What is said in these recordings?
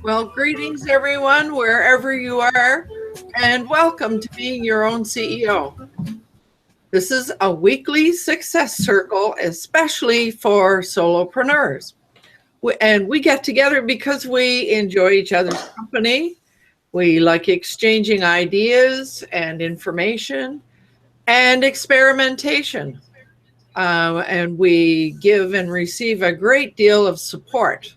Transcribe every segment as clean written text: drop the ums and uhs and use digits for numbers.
Well, greetings everyone, wherever you are, and welcome to Being Your Own CEO. This is a weekly success circle, especially for solopreneurs. And we get together because we enjoy each other's company. We like exchanging ideas and information and experimentation. And we give and receive a great deal of support.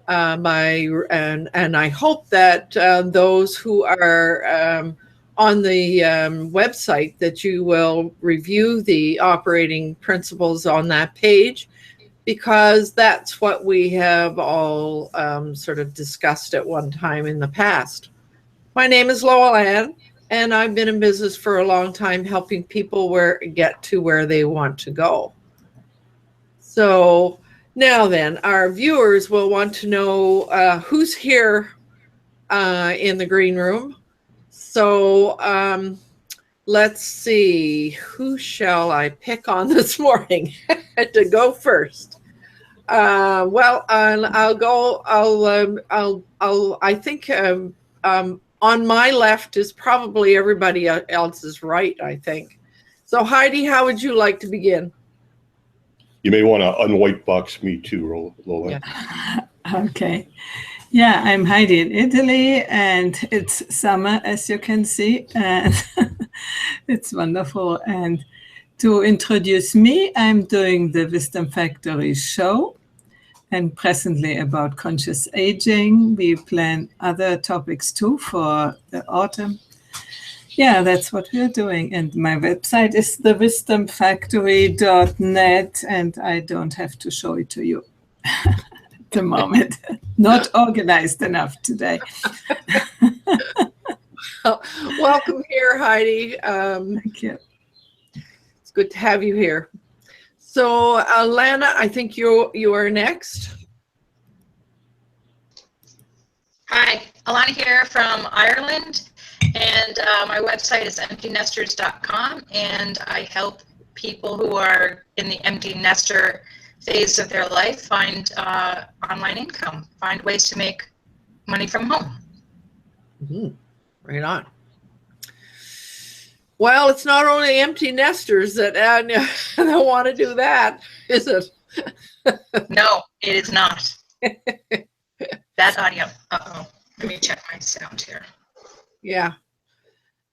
And I hope that those who are on the website, that you will review the operating principles on that page, because that's what we have all sort of discussed at one time in the past. My name is Lowell Ann, and I've been in business for a long time, helping people get to where they want to go. So now then, our viewers will want to know who's here in the green room. So let's see, who shall I pick on this morning to go first? Well, I'll go. I think on my left is probably everybody else's right, I think. So Heidi, how would you like to begin? You may want to unwhite box me too, Lola. Yeah. Okay. Yeah, I'm Heidi in Italy, and it's summer, as you can see, and it's wonderful. And to introduce me, I'm doing the Wisdom Factory show, and presently about conscious aging. We plan other topics too for the autumn. Yeah, that's what we're doing. And my website is thewisdomfactory.net, and I don't have to show it to you at the moment. Not organized enough today. Welcome here, Heidi. Thank you. It's good to have you here. So, Lana, I think you are next. Hi, Alana here from Ireland. And my website is emptynesters.com, and I help people who are in the empty nester phase of their life find online income, find ways to make money from home. Mm-hmm. Right on. Well, it's not only empty nesters that want to do that, is it? No, it is not. That audio. Uh-oh. Let me check my sound here. Yeah.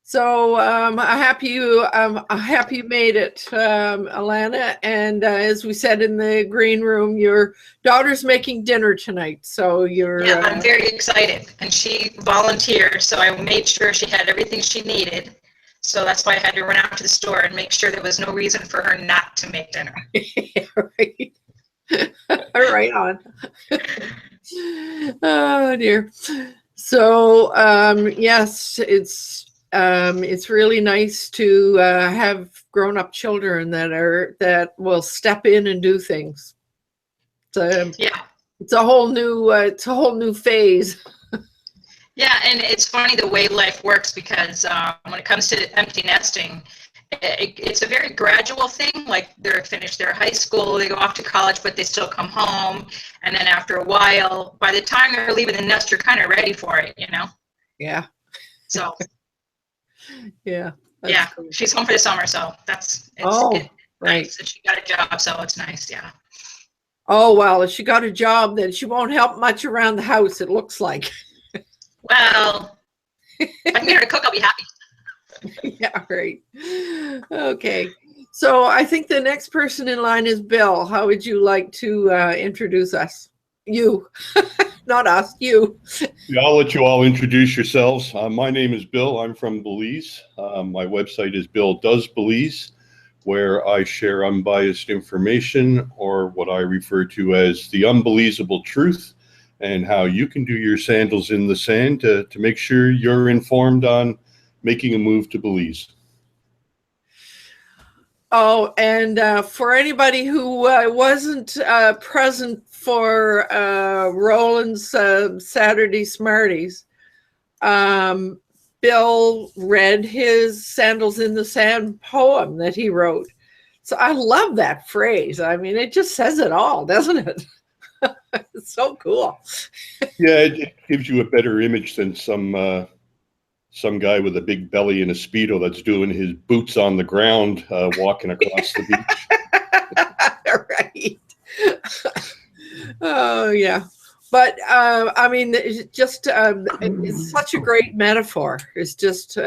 So I'm happy you made it, Alana. And as we said in the green room, your daughter's making dinner tonight. So you're. Yeah, I'm very excited. And she volunteered, so I made sure she had everything she needed. So that's why I had to run out to the store and make sure there was no reason for her not to make dinner. Yeah, right. Right on. Oh dear. So yes, it's really nice to have grown-up children that will step in and do things. So yeah, it's a whole new phase. Yeah, and it's funny the way life works, because when it comes to empty nesting, it's a very gradual thing. Like, they're finished their high school, they go off to college, but they still come home, and then after a while, by the time they're leaving the nest, you're kind of ready for it, you know? Yeah. So. Yeah. Yeah, cool. She's home for the summer, so right. Nice. And she got a job, so it's nice. Yeah. Oh well, if she got a job, then she won't help much around the house, it looks like. Well, if I can get her to cook, I'll be happy. Yeah, right. Okay. So I think the next person in line is Bill. How would you like to introduce us? You, not us, you. Yeah, I'll let you all introduce yourselves. My name is Bill. I'm from Belize. My website is Bill Does Belize, where I share unbiased information, or what I refer to as the unbelievable truth, and how you can do your sandals in the sand to make sure you're informed on making a move to Belize. Oh, and for anybody who wasn't present for Roland's Saturday Smarties, Bill read his Sandals in the Sand poem that he wrote. So I love that phrase. I mean, it just says it all, doesn't it? It's so cool. Yeah, it gives you a better image than some guy with a big belly and a Speedo that's doing his boots on the ground, walking across the beach. Right. Oh, yeah. But, I mean, it's just, it's such a great metaphor. It's just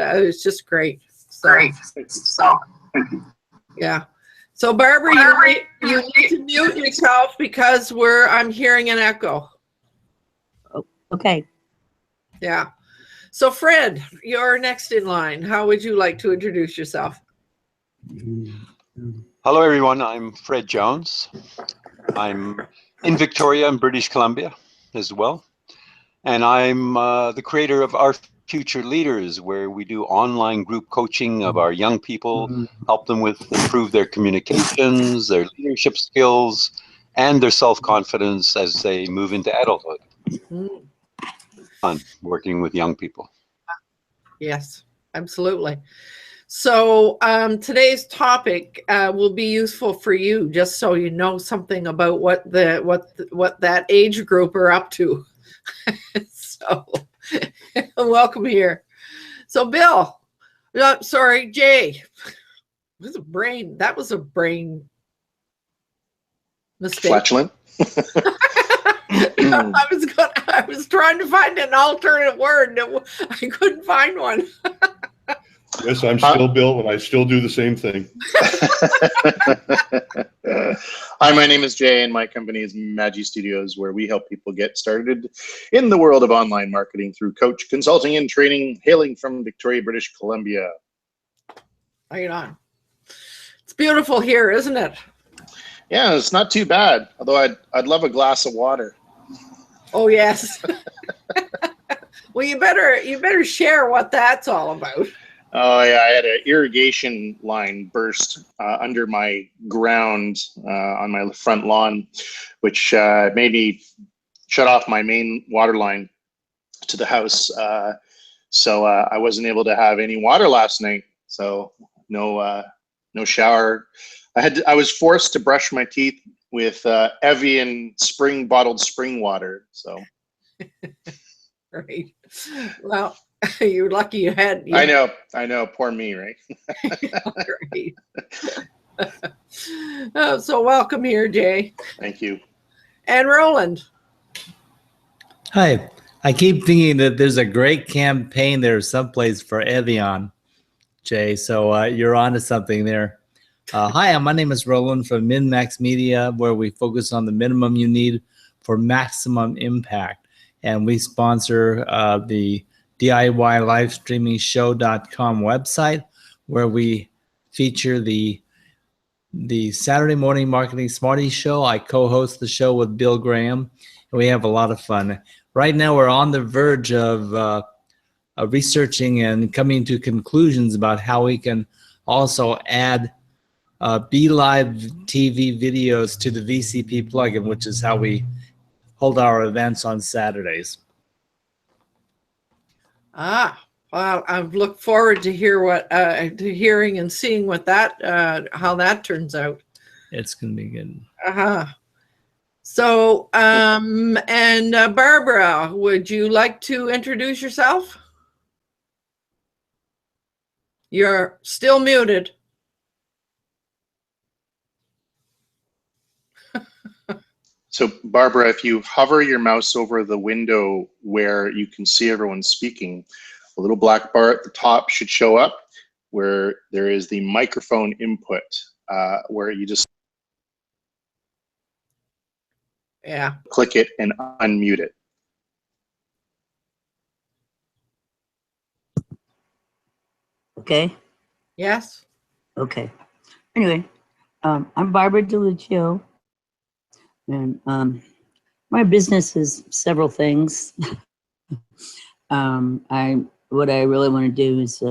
great. So, Great. So, yeah. So, Barbara, you need to mute yourself because I'm hearing an echo. okay. Yeah. So, Fred, you're next in line. How would you like to introduce yourself? Hello, everyone. I'm Fred Jones. I'm in Victoria in British Columbia as well. And I'm the creator of Our Future Leaders, where we do online group coaching of our young people, help them improve their communications, their leadership skills, and their self-confidence as they move into adulthood. Fun working with young people. Yes, absolutely. So today's topic will be useful for you, just so you know something about what that age group are up to. So welcome here. So Bill, sorry, Jay. That was a brain mistake. Flatulent. I was trying to find an alternate word. I couldn't find one. Yes, I'm still Bill, and I still do the same thing. Hi, my name is Jay, and my company is Magi Studios, where we help people get started in the world of online marketing through coach, consulting, and training, hailing from Victoria, British Columbia. Right on. It's beautiful here, isn't it? Yeah, it's not too bad. Although I'd love a glass of water. Oh yes. Well, you better share what that's all about. Oh yeah, I had an irrigation line burst under my ground on my front lawn, which made me shut off my main water line to the house. So I wasn't able to have any water last night. So no shower. I was forced to brush my teeth with Evian bottled spring water. So. Right. Well, you're lucky you had. I know. Poor me, right? Right. So welcome here, Jay. Thank you. And Roland. Hi. I keep thinking that there's a great campaign there someplace for Evian, Jay. So you're onto something there. Hi, my name is Roland from MinMax Media, where we focus on the minimum you need for maximum impact. And we sponsor the DIYLivestreamingshow.com website, where we feature the Saturday Morning Marketing Smarties show. I co-host the show with Bill Graham, and we have a lot of fun. Right now, we're on the verge of researching and coming to conclusions about how we can also add BeLive TV videos to the VCP plugin, which is how we hold our events on Saturdays. Well, I look forward to hearing and seeing what how that turns out. It's gonna be good. So, and Barbara, would you like to introduce yourself? You're still muted. So, Barbara, if you hover your mouse over the window where you can see everyone speaking, a little black bar at the top should show up where there is the microphone input. where you just Yeah. click it and unmute it. Okay. Yes. Okay. Anyway, I'm Barbara DeLuccio, and my business is several things. What I really want to do is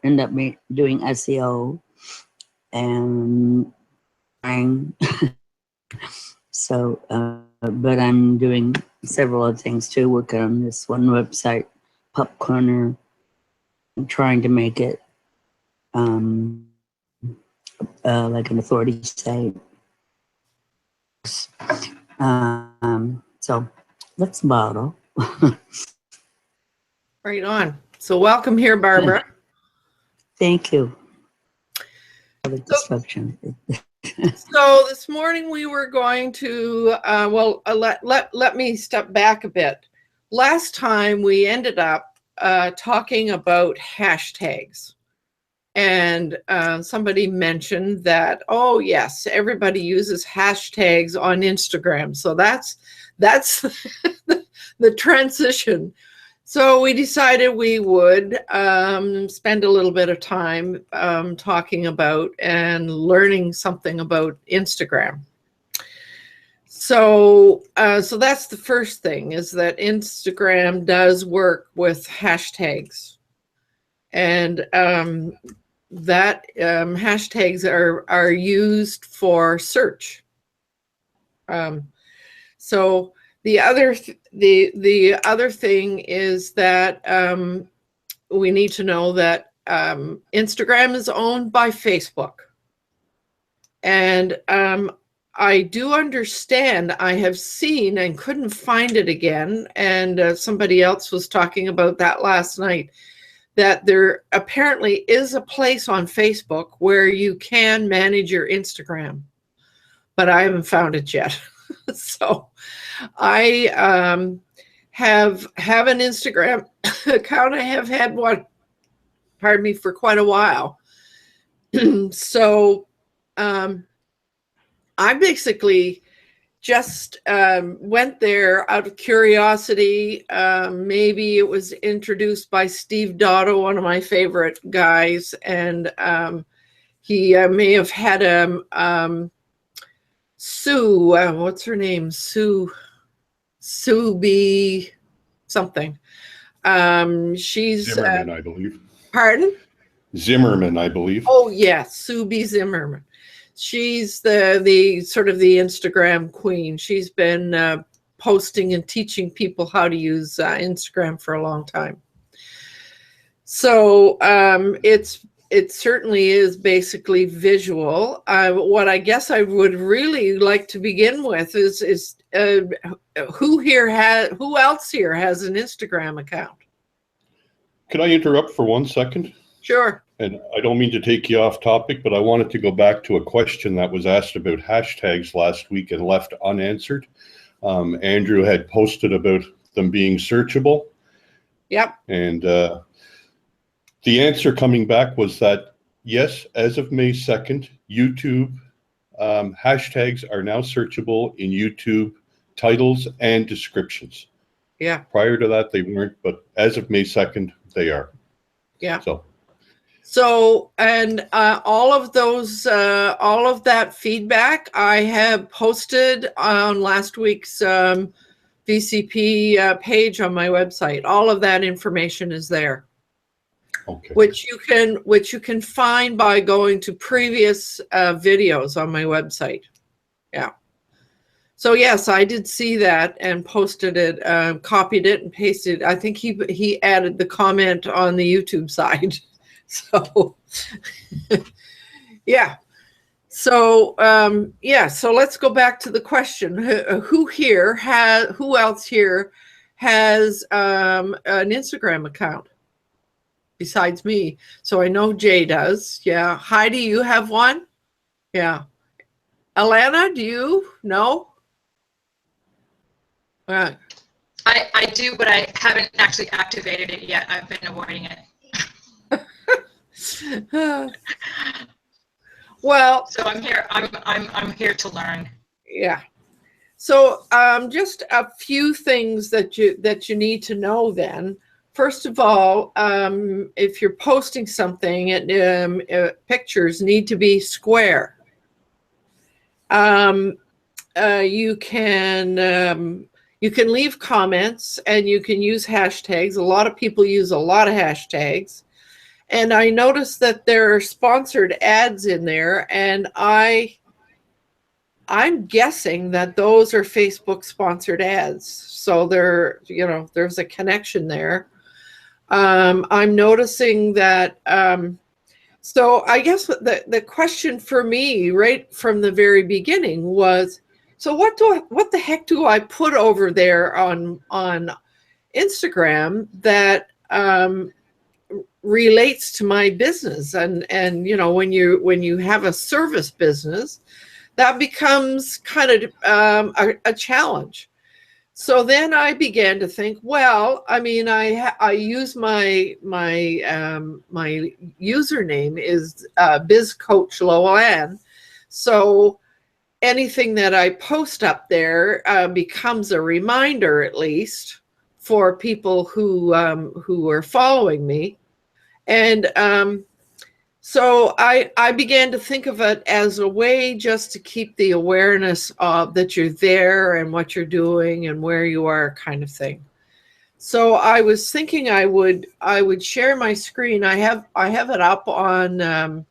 end up doing SEO and so, but I'm doing several other things too. Working on this one website, Pup Corner. I'm trying to make it like an authority site. So let's bottle. Right on. So welcome here, Barbara. Thank you for the disruption. So this morning we were going to, let me step back a bit. Last time we ended up talking about hashtags. And somebody mentioned that, oh yes, everybody uses hashtags on Instagram. So that's the transition. So we decided we would spend a little bit of time talking about and learning something about Instagram. So that's the first thing, is that Instagram does work with hashtags, and that hashtags are used for search. So the other thing is that we need to know that Instagram is owned by Facebook, and I do understand, I have seen and couldn't find it again, and somebody else was talking about that last night, that there apparently is a place on Facebook where you can manage your Instagram, but I haven't found it yet. So I have an Instagram account. I have had one, pardon me, for quite a while. So I basically just went there out of curiosity. Maybe it was introduced by Steve Dotto, one of my favorite guys, and he may have had Sue, what's her name? Sue B something. She's Zimmerman, I believe. Pardon? Zimmerman, I believe. Oh yes, Sue B Zimmerman. She's the sort of the Instagram queen. She's been posting and teaching people how to use Instagram for a long time. So it certainly is basically visual. What I guess I would really like to begin with is who else here has an Instagram account? Could I interrupt for 1 second? Sure. And I don't mean to take you off topic, but I wanted to go back to a question that was asked about hashtags last week and left unanswered. Andrew had posted about them being searchable. Yep. And the answer coming back was that, yes, as of May 2nd, YouTube hashtags are now searchable in YouTube titles and descriptions. Yeah. Prior to that, they weren't, but as of May 2nd, they are. Yeah. So, and all of that feedback I have posted on last week's VCP page on my website. All of that information is there. okay. Which you can find by going to previous videos on my website. Yeah. So yes, I did see that and posted it, copied it and pasted. I think he added the comment on the YouTube side. So yeah. So so let's go back to the question. Who else here has an Instagram account besides me? So I know Jay does. Yeah. Heidi, you have one? Yeah. Alana, do you? No? I do, but I haven't actually activated it yet. I've been avoiding it. Well, So I'm here to learn. yeah. So just a few things that you need to know then. First of all, if you're posting something, pictures need to be square. You can leave comments and you can use hashtags. A lot of people use a lot of hashtags. And I noticed that there are sponsored ads in there, and I'm guessing that those are Facebook sponsored ads. So there's a connection there. I'm noticing that, so I guess the question for me right from the very beginning was, so what the heck do I put over there on Instagram that relates to my business? And when you have a service business, that becomes kind of a challenge. So then I began to think, well, I mean, I use my username is BizCoach Loan. So anything that I post up there becomes a reminder, at least, for people who are following me. And so I began to think of it as a way just to keep the awareness of that you're there and what you're doing and where you are, kind of thing. So I was thinking I would share my screen. I have it up on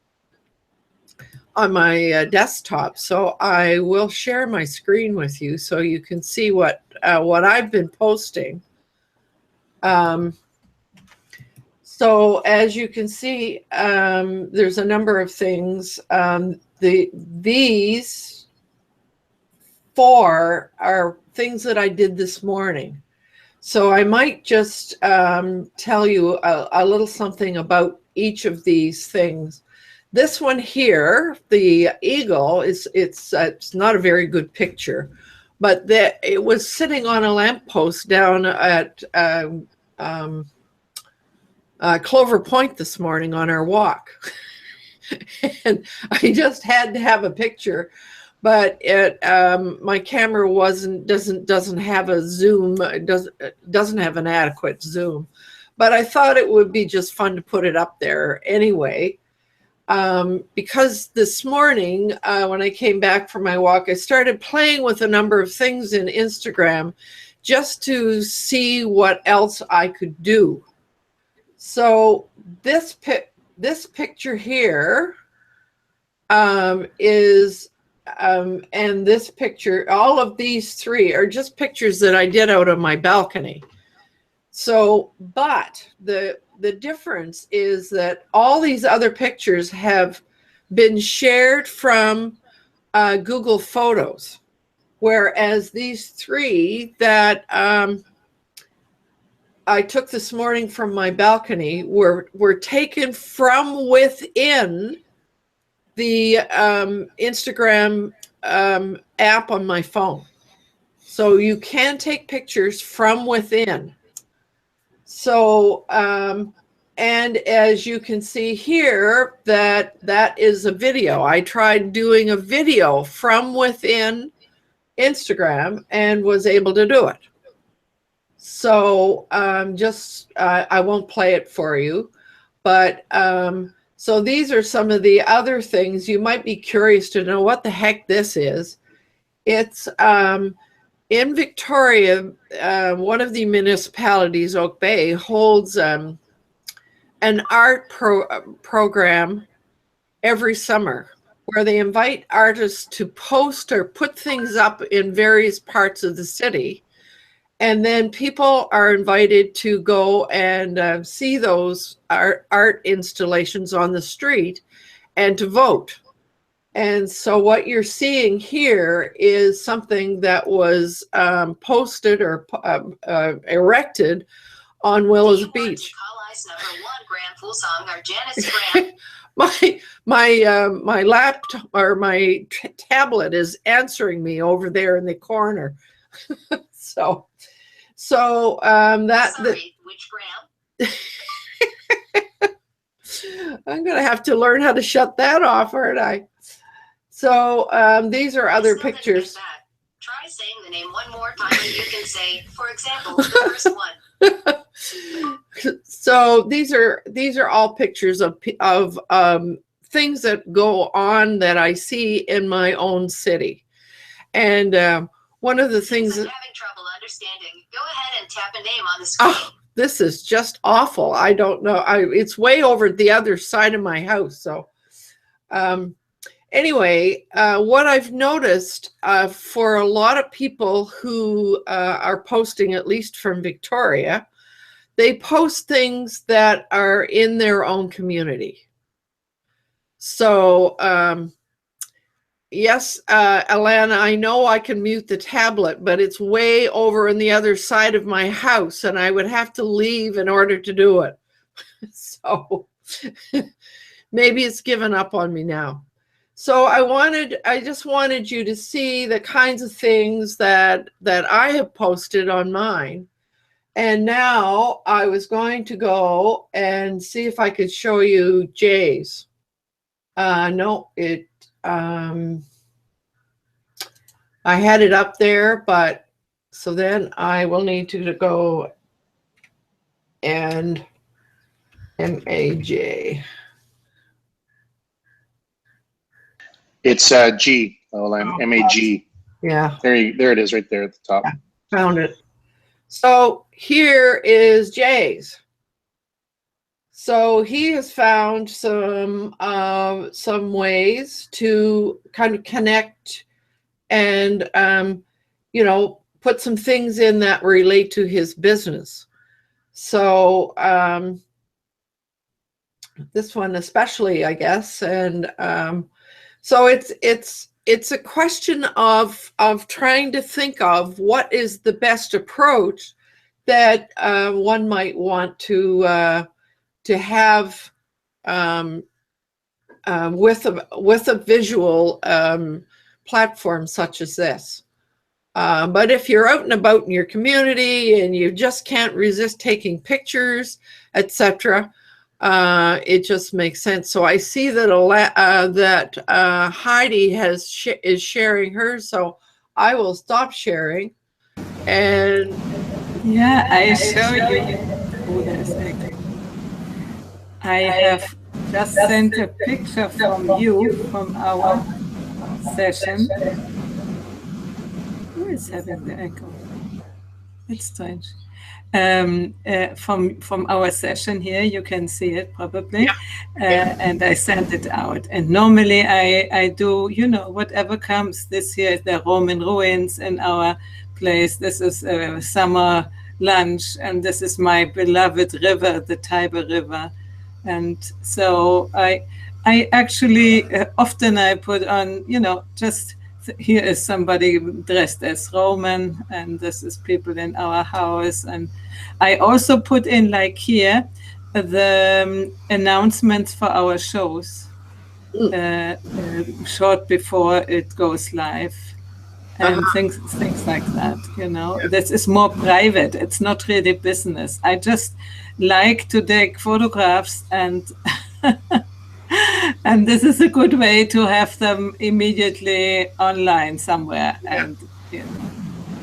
my desktop, so I will share my screen with you so you can see what I've been posting. So as you can see, there's a number of things. These 4 are things that I did this morning. So I might just tell you a little something about each of these things. This one here, the eagle, it's not a very good picture, but it was sitting on a lamppost down at Clover Point this morning on our walk. And I just had to have a picture, but my camera doesn't have a zoom, doesn't have an adequate zoom, but I thought it would be just fun to put it up there anyway. Because this morning when I came back from my walk, I started playing with a number of things in Instagram just to see what else I could do. So this picture here is, and this picture, all of these 3 are just pictures that I did out of my balcony. So, but the difference is that all these other pictures have been shared from Google Photos, whereas these 3 that I took this morning from my balcony were taken from within the Instagram app on my phone. So you can take pictures from within. So, and as you can see here, that is a video. I tried doing a video from within Instagram and was able to do it. So I won't play it for you, but so these are some of the other things. You might be curious to know what the heck this is. It's in Victoria, one of the municipalities, Oak Bay, holds an art program every summer where they invite artists to post or put things up in various parts of the city. And then people are invited to go and see those art installations on the street and to vote. And so what you're seeing here is something that was posted or erected on Willows Beach. My laptop or my tablet is answering me over there in the corner. So Sorry, which Graham? I'm going to have to learn how to shut that off, aren't I? So these are other pictures. Try saying the name one more time and you can say, for example, the first one. So these are all pictures of things that go on that I see in my own city. And one of the things I'm having trouble understanding. Go ahead and tap a name on the screen. Oh, this is just awful. I don't know. It's way over the other side of my house. So anyway, what I've noticed for a lot of people who are posting, at least from Victoria, they post things that are in their own community. So yes, Alana, I know I can mute the tablet, but it's way over on the other side of my house, and I would have to leave in order to do it. So maybe it's given up on me now. So I just wanted you to see the kinds of things that I have posted on mine. And now I was going to go and see if I could show you Jay's. No, I had it up there, but so then I will need to go and MAJ. It's G. Oh, MAG. Yeah. There it is, right there at the top. Yeah, found it. So here is Jay's. So he has found some ways to kind of connect and put some things in that relate to his business. So this one especially, I guess, and so it's a question of trying to think of what is the best approach that one might want to have with a visual platform such as this. But if you're out and about in your community and you just can't resist taking pictures, etc., it just makes sense. So I see that Heidi is sharing hers, so I will stop sharing. And yeah, I show you. I have just sent a picture from you from our session. Who is having the echo? It's strange. From our session here, you can see it probably, and I sent it out. And normally I do, whatever comes. This year is the Roman ruins in our place. This is a summer lunch, and this is my beloved river, the Tiber River. And so I actually often I put on, just here is somebody dressed as Roman, and this is people in our house. And I also put in, like here, the announcements for our shows short before it goes live, and things like that. This is more private. It's not really business. I just like to take photographs, and and this is a good way to have them immediately online somewhere. And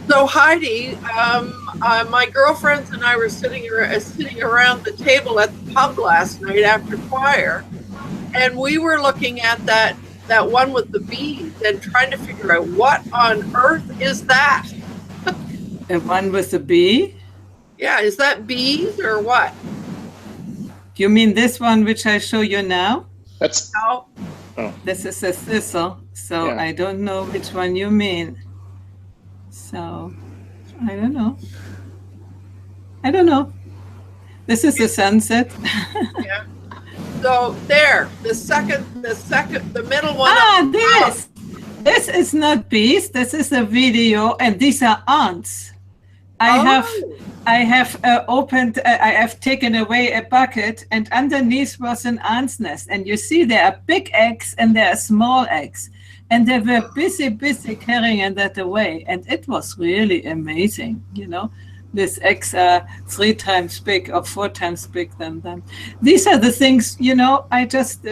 so Heidi, my girlfriends and I were sitting around the table at the pub last night after choir, and we were looking at that one with the bees and trying to figure out what on earth is that. The one with the bee? Yeah, is that bees or what? You mean this one which I show you now? That's no. Oh. This is a thistle, so yeah. I don't know which one you mean. So I don't know. This is the sunset. Yeah. So there, the middle one. This is not bees. This is a video, and these are ants. I have opened. I have taken away a bucket, and underneath was an ant's nest. And you see, there are big eggs and there are small eggs, and they were busy carrying that away. And it was really amazing, This X are 3 times big or 4 times big than them. These are the things, you know, I just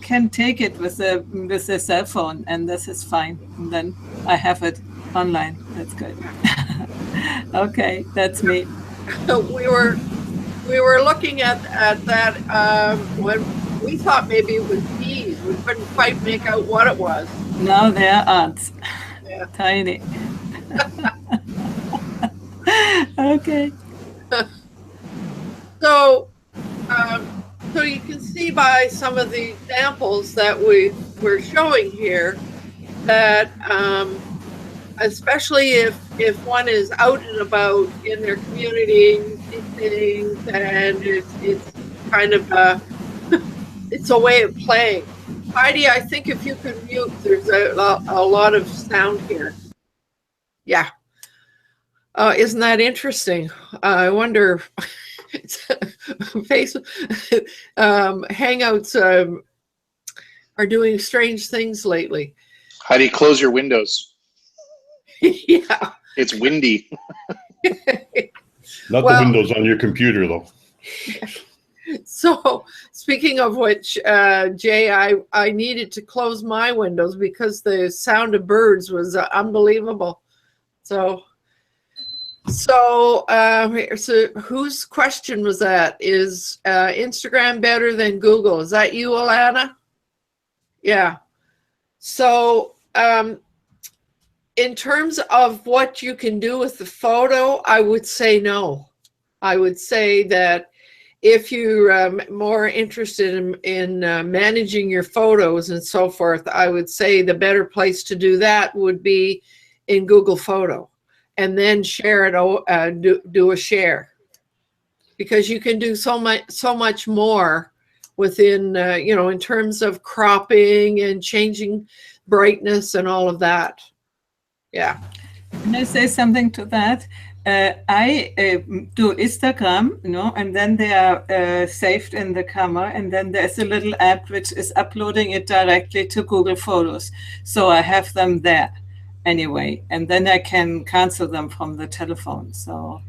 can take it with the cell phone, and this is fine. And then I have it online. That's good. Okay, that's me. We were looking at that when we thought maybe it was bees. We couldn't quite make out what it was. Now there are ants. Yeah. Tiny. Okay. So you can see by some of the examples that we're showing here that especially if one is out and about in their community things, and it's kind of it's a way of playing. Heidi, I think if you could mute, there's a lot of sound here. Yeah. Isn't that interesting? I wonder, Hangouts are doing strange things lately. How do you close your windows? Yeah. It's windy. Not Well- the windows on your computer, though. So speaking of which, Jay, I needed to close my windows because the sound of birds was unbelievable. So whose question was that? Is Instagram better than Google? Is that you, Alana? Yeah. So in terms of what you can do with the photo, I would say no. I would say that if you're more interested in managing your photos and so forth, I would say the better place to do that would be in Google Photo, and then share it. Do a share, because you can do so much more within in terms of cropping and changing brightness and all of that. Yeah. Can I say something to that? I do Instagram, and then they are saved in the camera, and then there's a little app which is uploading it directly to Google Photos. So I have them there anyway, and then I can cancel them from the telephone. So,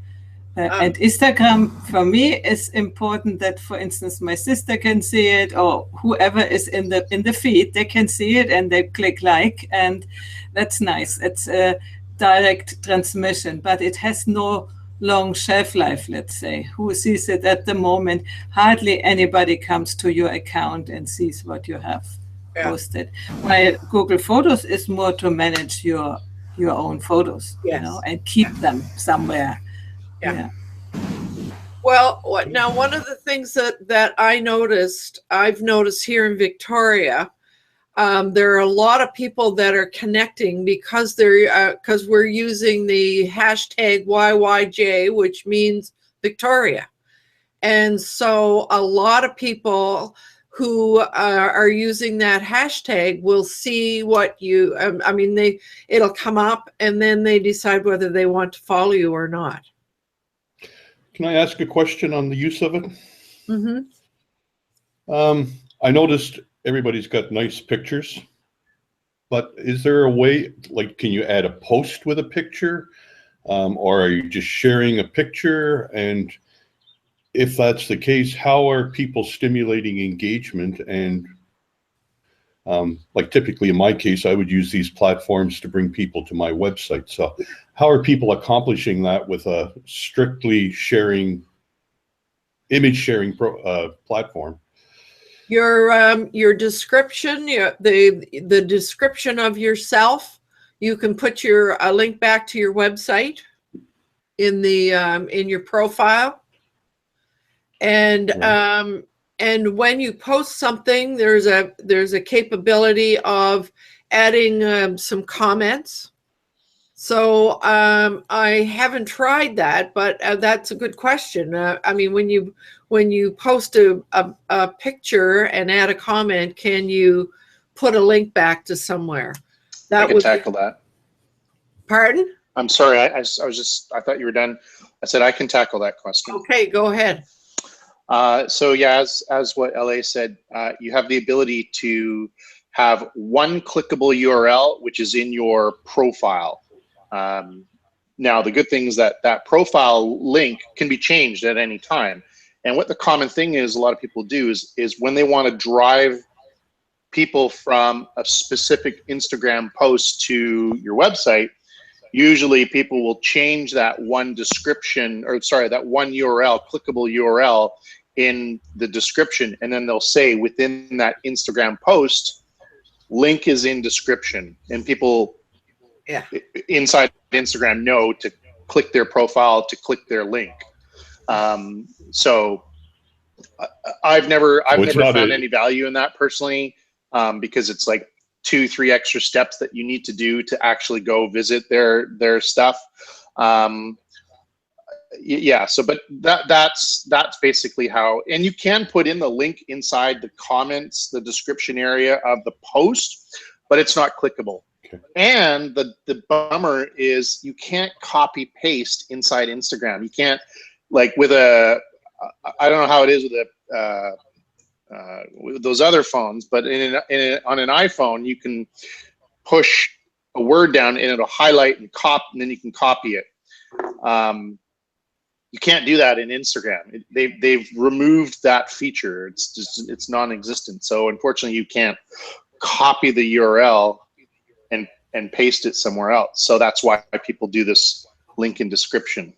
and Instagram for me is important that, for instance, my sister can see it, or whoever is in the feed, they can see it and they click like, and that's nice. It's a direct transmission, but it has no long shelf life, let's say. Who sees it at the moment? Hardly anybody comes to your account and sees what you have posted. While Google Photos is more to manage your own photos, and keep them somewhere. Yeah. Well, now one of the things that I've noticed here in Victoria, there are a lot of people that are connecting because we're using the hashtag YYJ, which means Victoria. And so a lot of people who are using that hashtag will see what you, it'll come up, and then they decide whether they want to follow you or not. Can I ask a question on the use of it? Mm-hmm. I noticed everybody's got nice pictures, but is there a way, like, can you add a post with a picture? Or are you just sharing a picture? And if that's the case, how are people stimulating engagement? And like typically in my case, I would use these platforms to bring people to my website. So how are people accomplishing that with a strictly image sharing platform? Your description, the description of yourself, you can put a link back to your website in your profile. And when you post something, there's a capability of adding some comments. So I haven't tried that, but that's a good question. When you post a picture and add a comment, can you put a link back to somewhere? I can tackle that. Pardon? I'm sorry. I thought you were done. I said I can tackle that question. Okay, go ahead. So yeah, as what LA said, you have the ability to have one clickable URL, which is in your profile. Now, the good thing is that that profile link can be changed at any time. And what the common thing is a lot of people do is when they want to drive people from a specific Instagram post to your website, usually people will change that one description, or sorry, that one URL, clickable URL in the description, and then they'll say within that Instagram post, link is in description, and people inside Instagram know to click their profile, to click their link. So I've never found any value in that personally, because it's like 2-3 extra steps that you need to do to actually go visit their stuff. Yeah, so but that's basically how, and you can put in the link inside the comments, the description area of the post, but it's not clickable. Okay. And the bummer is you can't copy paste inside Instagram. You can't, like with I don't know how it is with those other phones, but on an iPhone, you can push a word down and it'll highlight and then you can copy it. You can't do that in Instagram. They've removed that feature. It's non-existent. So unfortunately, you can't copy the URL and paste it somewhere else. So that's why people do this link in description.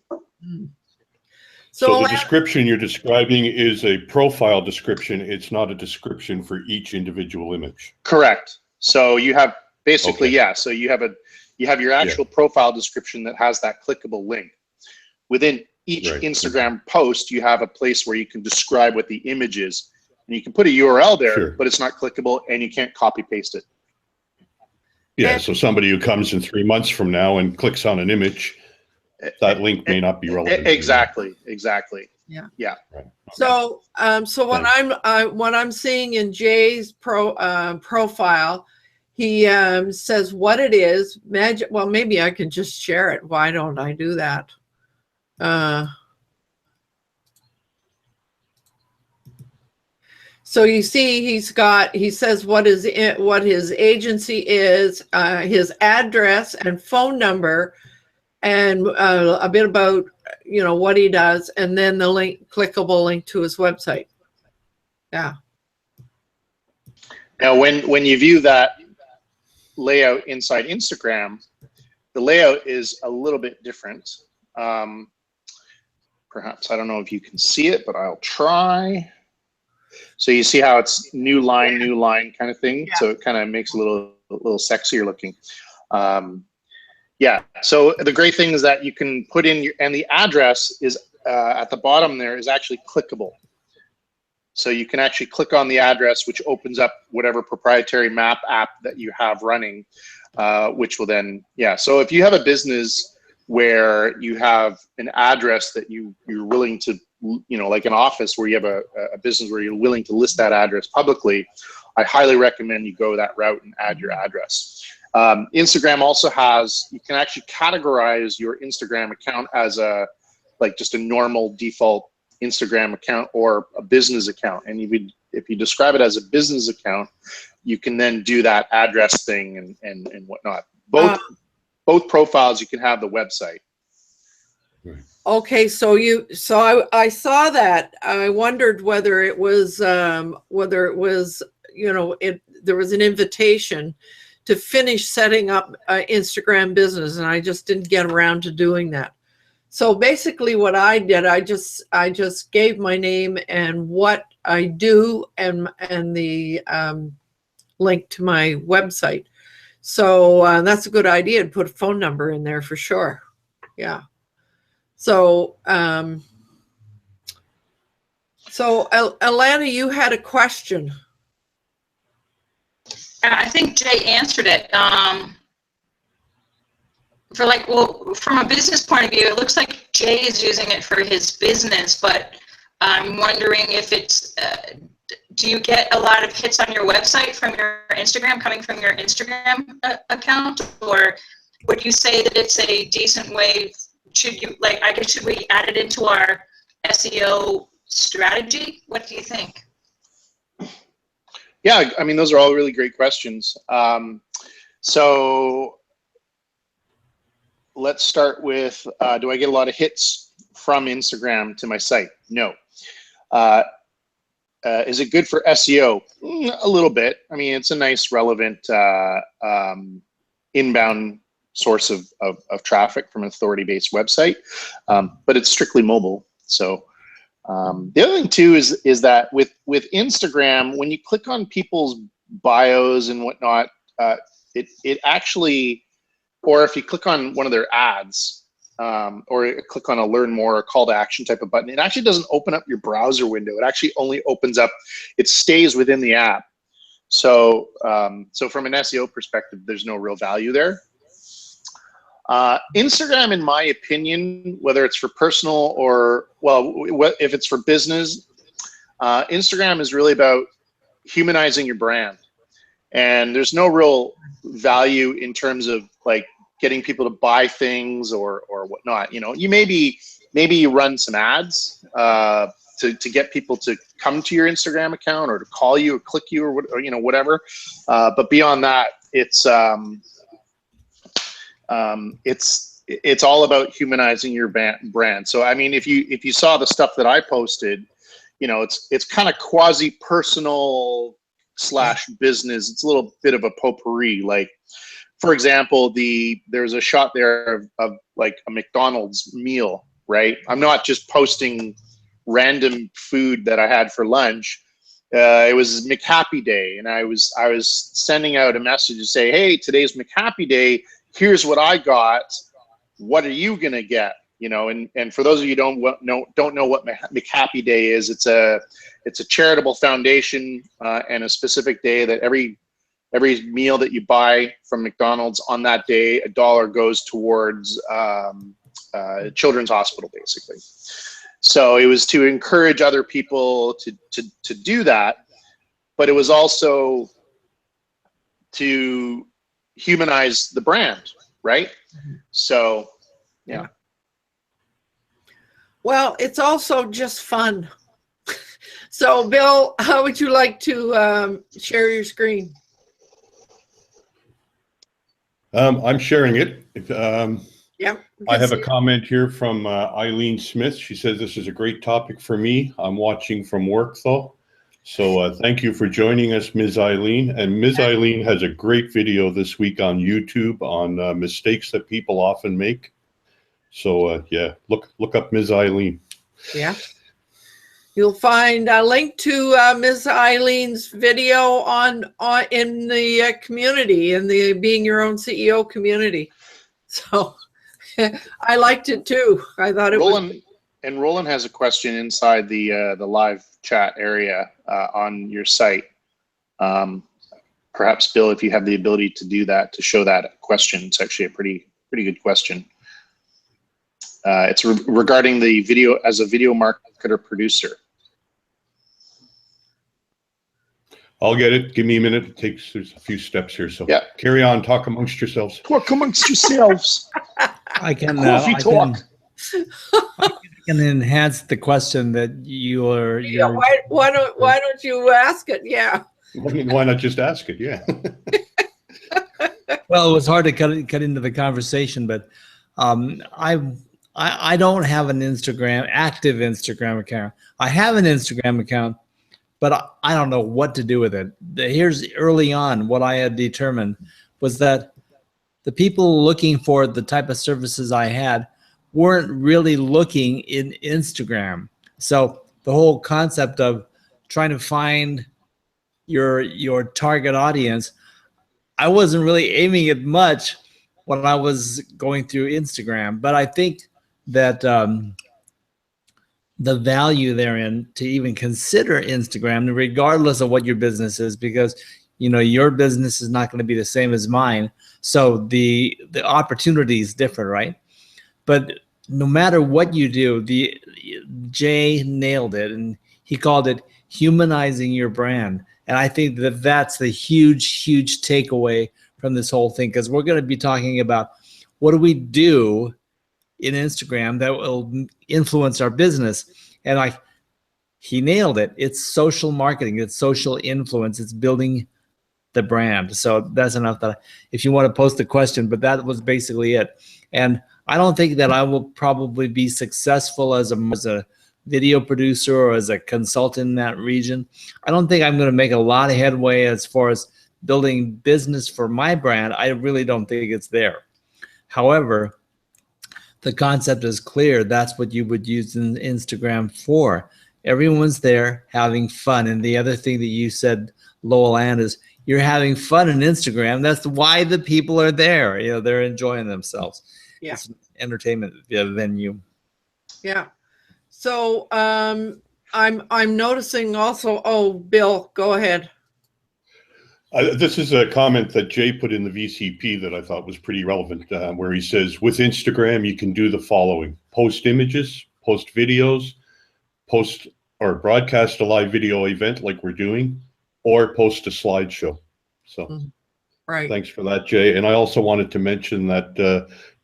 So the description you're describing is a profile description. It's not a description for each individual image. Correct. So you have basically, okay. Yeah. So you have your actual profile description that has that clickable link. Within each Instagram post, you have a place where you can describe what the image is, and you can put a URL there, but it's not clickable, and you can't copy paste it. Yeah. So somebody who comes in 3 months from now and clicks on an image, that link may not be relevant. Exactly. Yeah. Yeah. Right. So, what I'm seeing in Jay's profile, he says what it is. Well, maybe I can just share it. Why don't I do that? So you see, he says what his agency is, his address and phone number, and a bit about what he does, and then the clickable link to his website. Yeah. Now, when you view that layout inside Instagram, the layout is a little bit different. Perhaps, I don't know if you can see it, but I'll try. So you see how it's new line kind of thing. Yeah. So it kind of makes a little sexier looking. Yeah. So the great thing is that you can put in and the address is at the bottom there is actually clickable. So you can actually click on the address, which opens up whatever proprietary map app that you have running, which will then, So if you have a business where you have an address that you're willing to, like an office where you have a business where you're willing to list that address publicly, I highly recommend you go that route and add your address. Instagram also has, you can actually categorize your Instagram account as just a normal default Instagram account or a business account. And if you describe it as a business account, you can then do that address thing and whatnot. Both profiles, you can have the website. Okay, so I saw that. I wondered whether it was there was an invitation to finish setting up Instagram business, and I just didn't get around to doing that. So basically, what I did, I just gave my name and what I do and the link to my website. So that's a good idea to put a phone number in there for sure. Yeah. So, Alana, you had a question. I think Jay answered it. From a business point of view, it looks like Jay is using it for his business, but I'm wondering if it's, do you get a lot of hits on your website from your Instagram, coming from your Instagram account? Or would you say that it's a decent way? Should we add it into our SEO strategy? What do you think? Yeah, I mean, those are all really great questions. So let's start with, do I get a lot of hits from Instagram to my site? No. Is it good for SEO? A little bit. I mean, it's a nice, relevant inbound source of traffic from an authority-based website, but it's strictly mobile. So the other thing too is that with Instagram, when you click on people's bios and whatnot, it actually, or if you click on one of their ads, or click on a learn more or call to action type of button, it actually doesn't open up your browser window. It actually only opens up, it stays within the app. So, so from an SEO perspective, there's no real value there. Instagram, in my opinion, whether it's for personal or, well, if it's for business, Instagram is really about humanizing your brand. And there's no real value in terms of like getting people to buy things or whatnot. You know, you maybe you run some ads to get people to come to your Instagram account or to call you or click you or you know, whatever. But beyond that, it's all about humanizing your brand. So I mean, if you saw the stuff that I posted, you know, it's kind of quasi personal / business. It's a little bit of a potpourri. Like, for example, there's a shot there of like a McDonald's meal, right? I'm not just posting random food that I had for lunch. It was McHappy Day, and I was sending out a message to say, hey, today's McHappy Day. Here's what I got. What are you gonna get? You know, and for those of you who don't know what McHappy Day is, it's a charitable foundation and a specific day that every meal that you buy from McDonald's on that day, $1 goes towards Children's Hospital, basically. So it was to encourage other people to do that, but it was also to humanize the brand, right? So, yeah. Well, it's also just fun. So, Bill, how would you like to share your screen? I'm sharing it. Yeah. I have a comment here from Eileen Smith. She says, this is a great topic for me. I'm watching from work though. So thank you for joining us, Ms. Eileen. And Ms. Eileen has a great video this week on YouTube on mistakes that people often make. So yeah, look up Ms. Eileen. Yeah. You'll find a link to Ms. Eileen's video in the community, in the Being Your Own CEO community. So I liked it too. I thought it was. And Roland has a question inside the live chat area on your site. Perhaps Bill, if you have the ability to do that, to show that question, it's actually a pretty good question. It's regarding the video as a video marketer producer. I'll get it. Give me a minute. It takes, there's a few steps here. So yeah, carry on. Talk amongst yourselves. Talk amongst yourselves. I can enhance the question that you're. Yeah, why don't you ask it? Yeah. Why not just ask it? Yeah. Well, it was hard to cut into the conversation, but I don't have an active Instagram account. I have an Instagram account, but I don't know what to do with it. Here's early on what I had determined was that the people looking for the type of services I had weren't really looking in Instagram. So the whole concept of trying to find your target audience, I wasn't really aiming at much when I was going through Instagram. But I think that the value therein to even consider Instagram, regardless of what your business is, because you know your business is not going to be the same as mine, so the opportunity is different, right? But no matter what you do, Jay nailed it, and he called it humanizing your brand. And I think that that's the huge takeaway from this whole thing, because we're going to be talking about what do we do in Instagram that will influence our business. And he nailed it. It's social marketing. It's social influence. It's building the brand. So that's enough that if you want to post a question, but that was basically it. And I don't think that I will probably be successful as a video producer or as a consultant in that region. I don't think I'm going to make a lot of headway as far as building business for my brand. I really don't think it's there. However, the concept is clear. That's what you would use in Instagram for. Everyone's there having fun. And the other thing that you said, Lowell Ann, is you're having fun on Instagram. That's why the people are there. You know, they're enjoying themselves. Yeah. It's an entertainment venue. Yeah. So I'm noticing also. Oh, Bill, go ahead. This is a comment that Jay put in the VCP that I thought was pretty relevant, where he says, with Instagram, you can do the following: post images, post videos, post or broadcast a live video event like we're doing, or post a slideshow. So Right. thanks for that, Jay. And I also wanted to mention that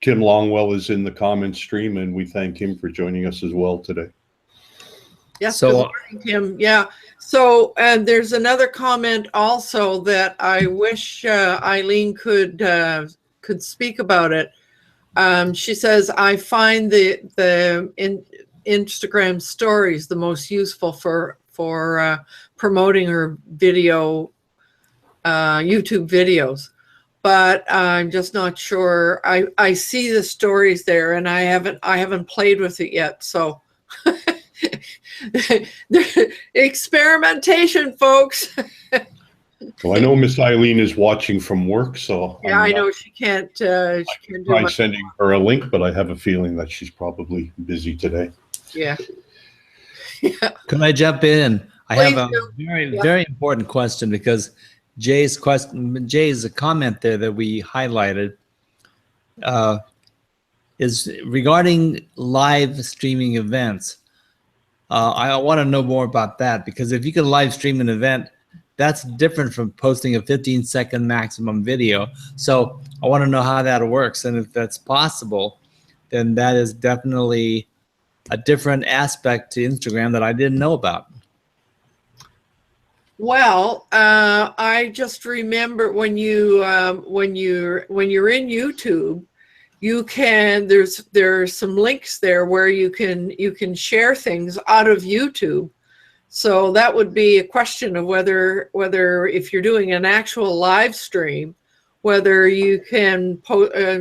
Tim Longwell is in the comment stream, and we thank him for joining us as well today. Yes, So- good morning, Tim. Yeah. So, and there's another comment also that I wish Eileen could speak about it. She says, I find the Instagram stories the most useful for promoting her video, YouTube videos. But I'm just not sure. I see the stories there, and I haven't played with it yet. So experimentation, folks. Well, I know Miss Eileen is watching from work, so Yeah, I know she can't. She can't do try much. sending her a link, but I have a feeling that she's probably busy today. Yeah. Can I jump in? I have a Please do. very important question, because Jay's comment there that we highlighted is regarding live streaming events. I want to know more about that, because if you can live stream an event, that's different from posting a 15-second maximum video. So I want to know how that works, and if that's possible, then that is definitely a different aspect to Instagram that I didn't know about. Well, I just remember when you're in YouTube, you can there's some links there where you can share things out of YouTube. So that would be a question of whether if you're doing an actual live stream, whether you can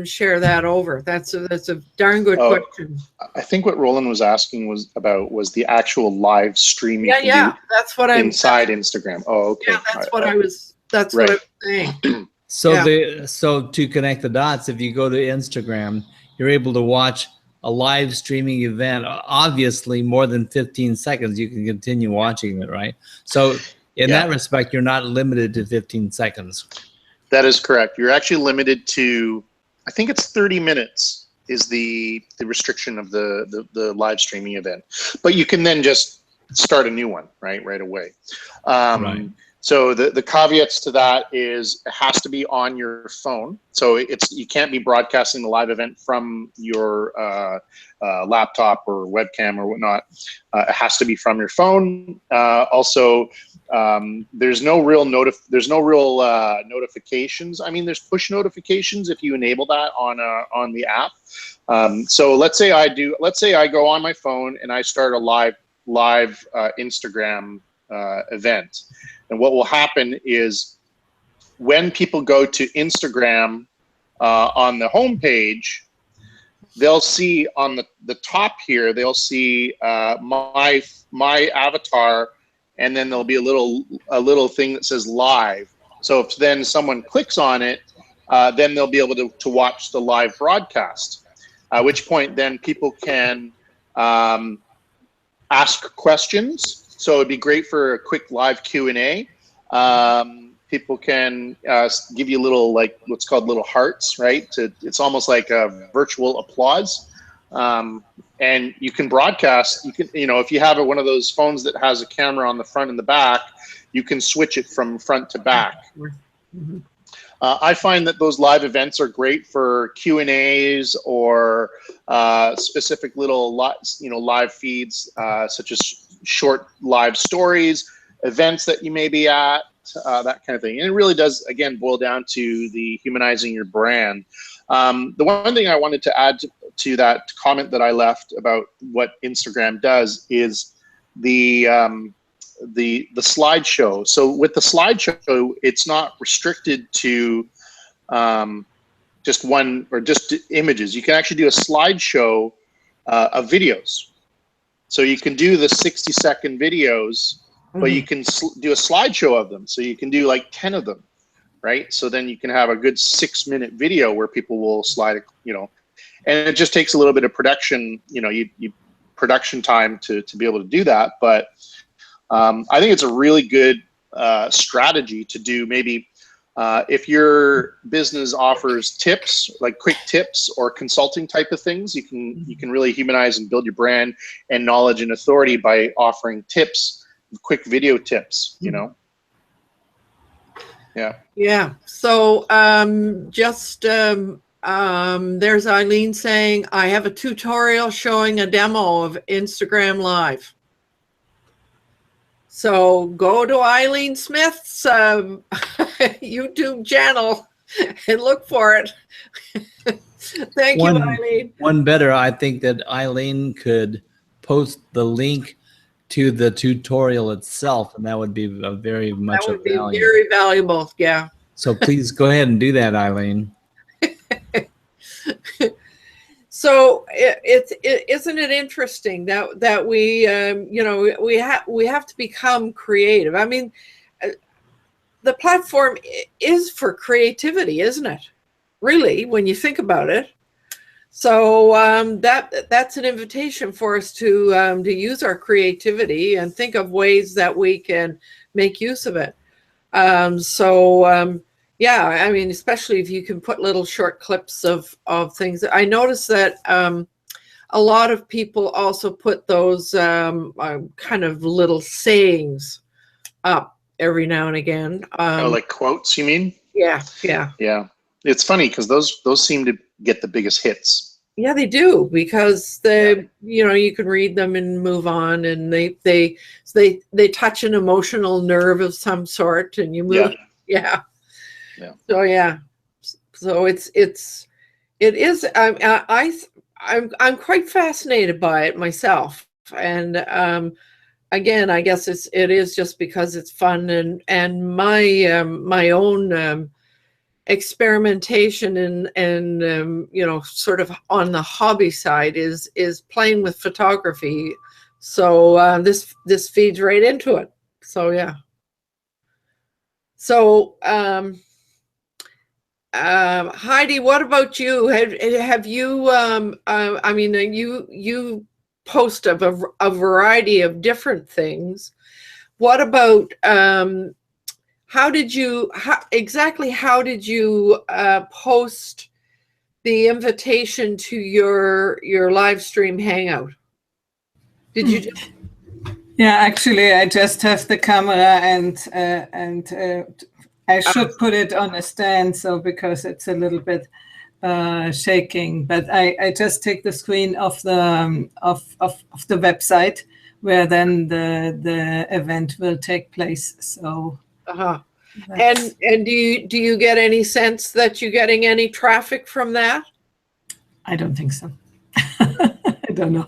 share that over. That's a darn good question. I think what Roland was asking was the actual live streaming. Yeah, that's what I'm inside Instagram. Oh, okay. Yeah, that's what I was saying. So Yeah. so to connect the dots, if you go to Instagram, you're able to watch a live streaming event. Obviously, more than 15 seconds, you can continue watching it, right? So in that respect, you're not limited to 15 seconds. That is correct. You're actually limited to, I think it's 30 minutes is the restriction of the live streaming event. But you can then just start a new one, right away. Right. So the caveats to that is it has to be on your phone. So you can't be broadcasting the live event from your laptop or webcam or whatnot. It has to be from your phone. Also, there's no real notifications. I mean, there's push notifications if you enable that on the app. So let's say I go on my phone and I start a live Instagram event. And what will happen is when people go to Instagram on the homepage, they'll see on the top here, they'll see my avatar, and then there'll be a little thing that says live. So if then someone clicks on it, then they'll be able to watch the live broadcast. At which point then people can ask questions. So it'd be great for a quick live Q&A. People can give you little, like what's called little hearts, right? It's almost like a virtual applause. And you can broadcast, if you have one of those phones that has a camera on the front and the back, you can switch it from front to back. Mm-hmm. I find that those live events are great for Q&As or specific little live feeds, such as short live stories, events that you may be at, that kind of thing. And it really does, again, boil down to the humanizing your brand. The one thing I wanted to add to that comment that I left about what Instagram does is the slideshow. So with the slideshow, it's not restricted to just one or just images. You can actually do a slideshow of videos. So you can do the 60-second videos, but you can do a slideshow of them. So you can do like 10 of them, right? So then you can have a good 6-minute video where people will slide, you know, and it just takes a little bit of production, you know, you production time to be able to do that. But I think it's a really good strategy to do. Maybe if your business offers tips, like quick tips or consulting type of things, you can really humanize and build your brand and knowledge and authority by offering tips, quick video tips, you know? Yeah. Yeah. So there's Eileen saying, I have a tutorial showing a demo of Instagram Live. So go to Eileen Smith's YouTube channel and look for it. Thank you, Eileen. One better, I think that Eileen could post the link to the tutorial itself, and that would be a very much That would be value. very valuable. Yeah. So please go ahead and do that, Eileen. So isn't it interesting that we you know, we have to become creative. I mean, the platform is for creativity, isn't it? Really, when you think about it. So that's an invitation for us to use our creativity and think of ways that we can make use of it. Yeah, I mean, especially if you can put little short clips of things. I noticed that a lot of people also put those kind of little sayings up every now and again. Like quotes, you mean? Yeah, yeah. Yeah. It's funny because those seem to get the biggest hits. Yeah, they do, because you know, you can read them and move on, and they touch an emotional nerve of some sort, and you move. Yeah. So yeah, so it is. I'm quite fascinated by it myself, and again, I guess it is just because it's fun, and my own experimentation and you know, sort of on the hobby side is playing with photography. So this feeds right into it. So yeah. So Heidi, what about you? Have you? I mean, you post of a variety of different things. What about? How did you post the invitation to your live stream hangout? Did you just? Yeah, actually, I just have the camera and I should put it on a stand, so because it's a little bit shaking. But I just take the screen of the website where then the event will take place. So. And do you get any sense that you're getting any traffic from that? I don't think so. I don't know.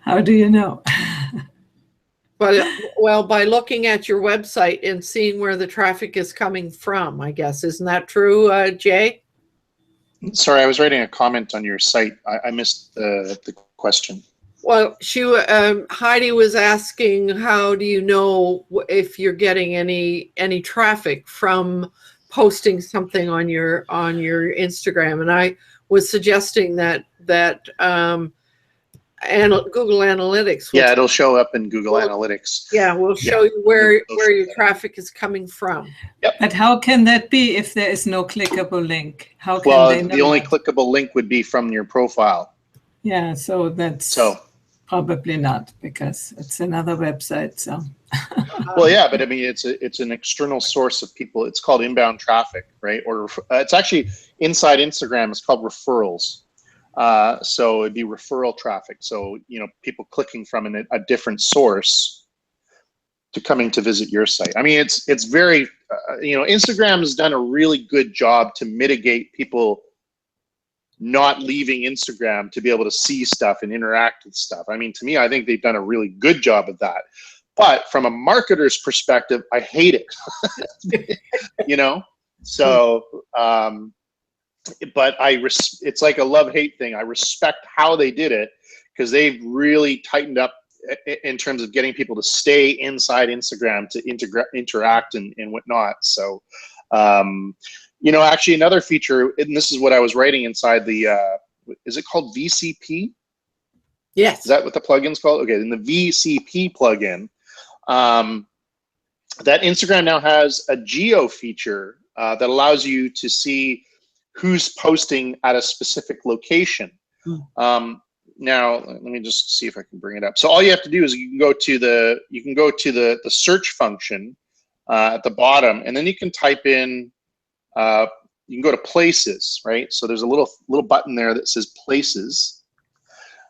How do you know? Well, by looking at your website and seeing where the traffic is coming from, I guess. Isn't that true, Jay? Sorry, I was writing a comment on your site. I missed the question. Well, Heidi was asking, how do you know if you're getting any traffic from posting something on your Instagram? And I was suggesting that Google Analytics. Yeah, it'll show up in Google Analytics. Yeah, we'll show you where your traffic is coming from. Yep. But how can that be if there is no clickable link? How can they know the only that? clickable link would be from your profile. Yeah, so that's probably not, because it's another website. So. Well, yeah, but I mean, it's an external source of people. It's called inbound traffic, right? Or it's actually inside Instagram. It's called referrals. So it'd be referral traffic. So, you know, people clicking from a different source coming to visit your site. I mean, it's very, Instagram has done a really good job to mitigate people not leaving Instagram to be able to see stuff and interact with stuff. I mean, to me, I think they've done a really good job of that. But from a marketer's perspective, I hate it. So, but it's like a love-hate thing. I respect how they did it because they've really tightened up in terms of getting people to stay inside Instagram to interact and whatnot. So, actually another feature, and this is what I was writing inside the, is it called VCP? Yes. Is that what the plugin's called? Okay, in the VCP plugin, that Instagram now has a geo feature that allows you to see who's posting at a specific location. Now, let me just see if I can bring it up. So all you have to do is you can go to the search function at the bottom, and then you can type in, you can go to places, right? So there's a little button there that says places,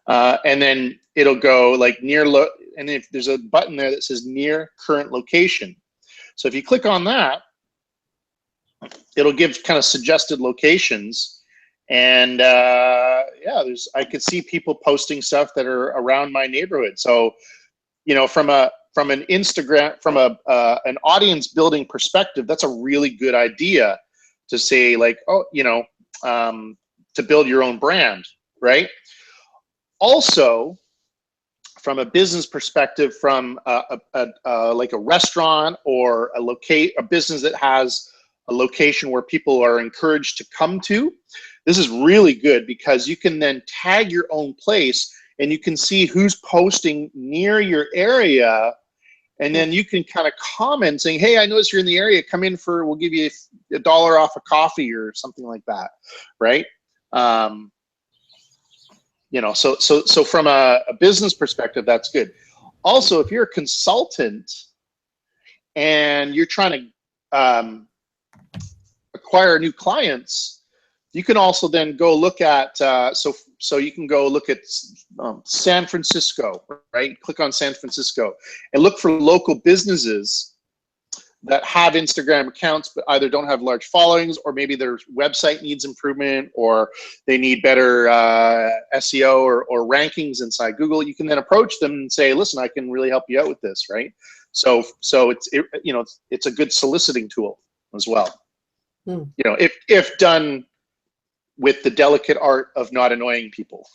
and then it'll go like and if there's a button there that says near current location. So if you click on that, it'll give kind of suggested locations. And I could see people posting stuff that are around my neighborhood. So, from an Instagram, from an audience building perspective, that's a really good idea to say, like, to build your own brand, right? Also, from a business perspective, from like a restaurant or a business that has a location where people are encouraged to come to, this is really good because you can then tag your own place and you can see who's posting near your area, and then you can kind of comment saying, hey, I noticed you're in the area, come in we'll give you $1 off a coffee or something like that, right? So from a business perspective, that's good. Also, if you're a consultant and you're trying to acquire new clients, you can also then go look at, so you can go look at San Francisco, right? Click on San Francisco and look for local businesses that have Instagram accounts, but either don't have large followings, or maybe their website needs improvement, or they need better SEO or rankings inside Google. You can then approach them and say, listen, I can really help you out with this, right? So it's a good soliciting tool as well. If done with the delicate art of not annoying people.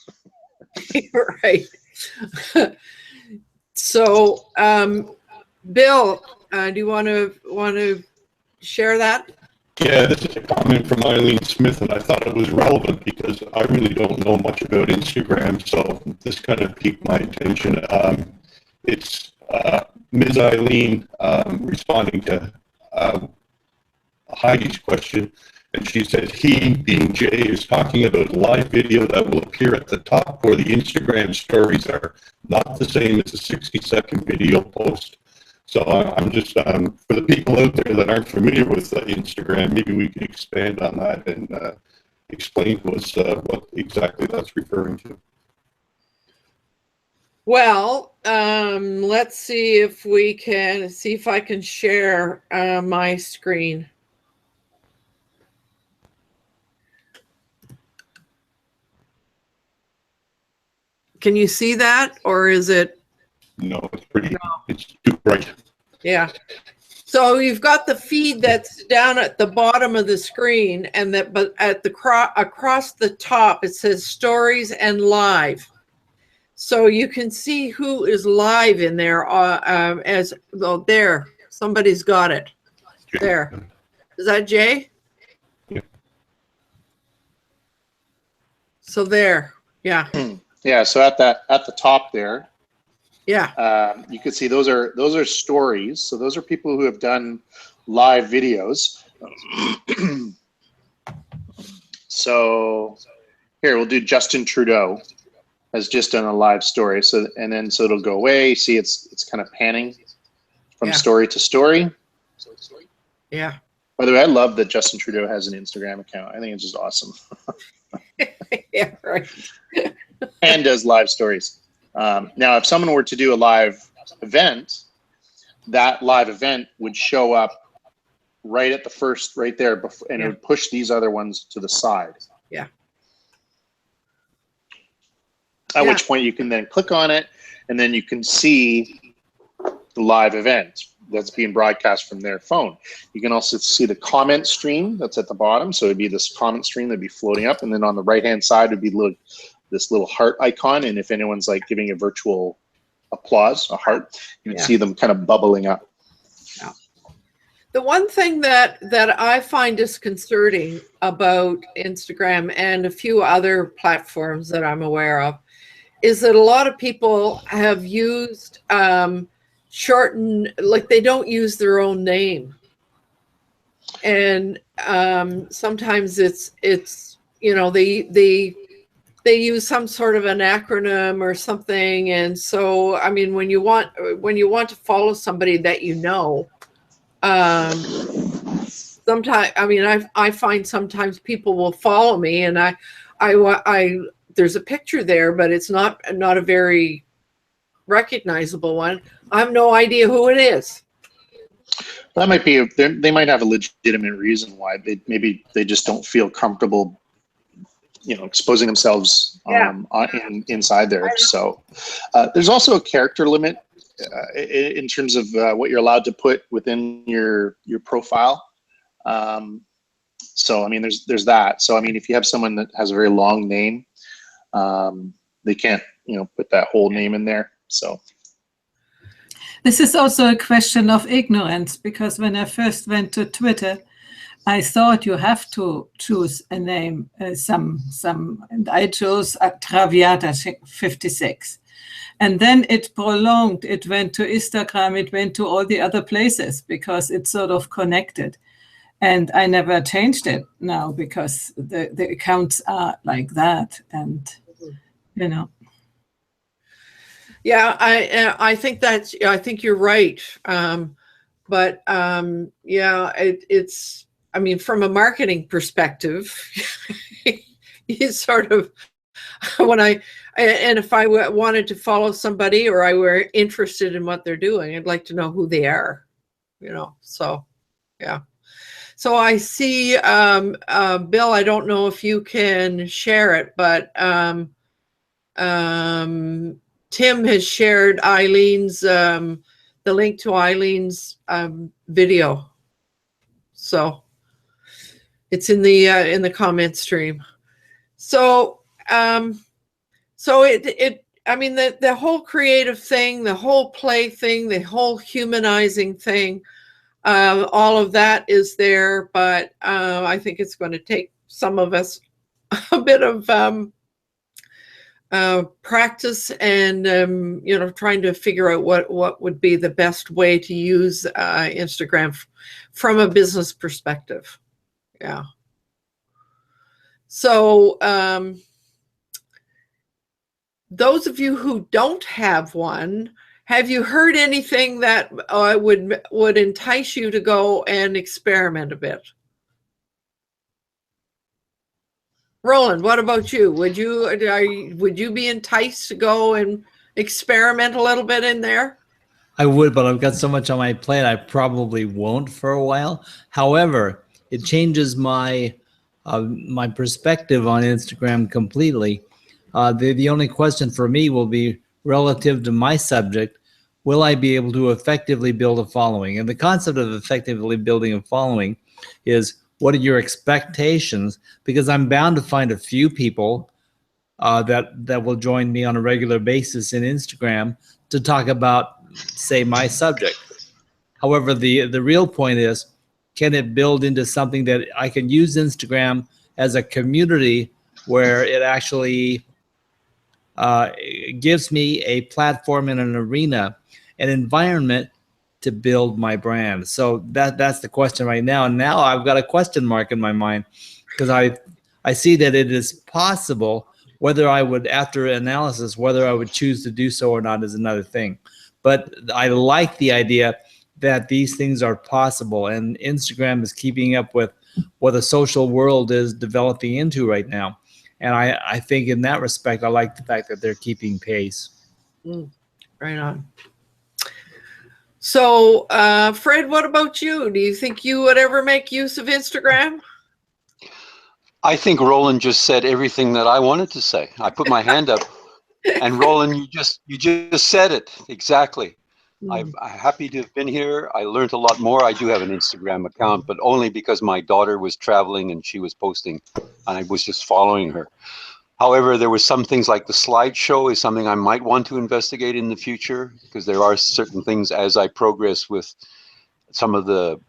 Right. So, Bill, do you want to share that? Yeah, this is a comment from Eileen Smith, and I thought it was relevant because I really don't know much about Instagram, so this kind of piqued my attention. It's Ms. Eileen responding to Heidi's question. And she says, he, being Jay, is talking about live video that will appear at the top where the Instagram stories are, not the same as a 60-second video post. So I'm just, for the people out there that aren't familiar with Instagram, maybe we can expand on that and explain to us what exactly that's referring to. Well, let's see if I can share my screen. Can you see that, or is it? No, it's too bright. Yeah. So you've got the feed that's down at the bottom of the screen, and but at the across the top it says stories and live. So you can see who is live in there. There, somebody's got it. There. Is that Jay? Yeah. So there. Yeah. Yeah, so at the top there, yeah, you can see those are stories. So those are people who have done live videos. So here we'll do Justin Trudeau has just done a live story. So it'll go away. See, it's kind of panning from story to story. Yeah. By the way, I love that Justin Trudeau has an Instagram account. I think it's just awesome. Yeah, right. And does live stories. Now, if someone were to do a live event, that live event would show up right at the first, right there, and it would push these other ones to the side. Yeah. At which point you can then click on it, and then you can see the live event that's being broadcast from their phone. You can also see the comment stream that's at the bottom. So it'd be this comment stream that'd be floating up, and then on the right-hand side would be this little heart icon. And if anyone's like giving a virtual applause, a heart, you can see them kind of bubbling up. Yeah. The one thing that I find disconcerting about Instagram and a few other platforms that I'm aware of is that a lot of people have used shorten, like they don't use their own name, and sometimes it's you know, they use some sort of an acronym or something. And so I mean, when you want to follow somebody that you know, sometimes, I mean, I find sometimes people will follow me and I there's a picture there, but it's not a very recognizable one. I have no idea who it is. That might be, they might have a legitimate reason why maybe they just don't feel comfortable, you know, exposing themselves inside there. So there's also a character limit in terms of what you're allowed to put within your profile. So I mean, there's that. So I mean, if you have someone that has a very long name, they can't, you know, put that whole name in there. So this is also a question of ignorance, because when I first went to Twitter, I thought you have to choose a name, and I chose Traviata 56. And then it prolonged, it went to Instagram, it went to all the other places because it's sort of connected. And I never changed it now because the accounts are like that, and you know. Yeah, I think I think you're right. But yeah, it's, I mean, from a marketing perspective, you sort of, if I wanted to follow somebody or I were interested in what they're doing, I'd like to know who they are, you know. So yeah. So I see, Bill, I don't know if you can share it, but Tim has shared Eileen's, the link to Eileen's video. So it's in the comment stream. So so I mean, the whole creative thing, the whole play thing, the whole humanizing thing, all of that is there, but I think it's going to take some of us a bit of practice and you know, trying to figure out what would be the best way to use Instagram from a business perspective. Yeah. So those of you who don't have one, have you heard anything that would entice you to go and experiment a bit? Roland, what about you? Would you be enticed to go and experiment a little bit in there? I would, but I've got so much on my plate, I probably won't for a while. However, it changes my my perspective on Instagram completely. The only question for me will be relative to my subject. Will I be able to effectively build a following? And the concept of effectively building a following is, what are your expectations? Because I'm bound to find a few people that will join me on a regular basis in Instagram to talk about, say, my subject. However, the real point is, can it build into something that I can use Instagram as a community where it actually gives me a platform and an arena, an environment to build my brand? So that's the question right now. And now I've got a question mark in my mind, because I see that it is possible. Whether I would, after analysis, whether I would choose to do so or not is another thing. But I like the idea that these things are possible, and Instagram is keeping up with what the social world is developing into right now. And I think in that respect, I like the fact that they're keeping pace. Right on. So, Fred, what about you? Do you think you would ever make use of Instagram? I think Roland just said everything that I wanted to say. I put my hand up, and Roland, you just said it exactly. I'm happy to have been here. I learned a lot more. I do have an Instagram account, but only because my daughter was traveling and she was posting, and I was just following her. However, there were some things like the slideshow is something I might want to investigate in the future, because there are certain things as I progress with some of the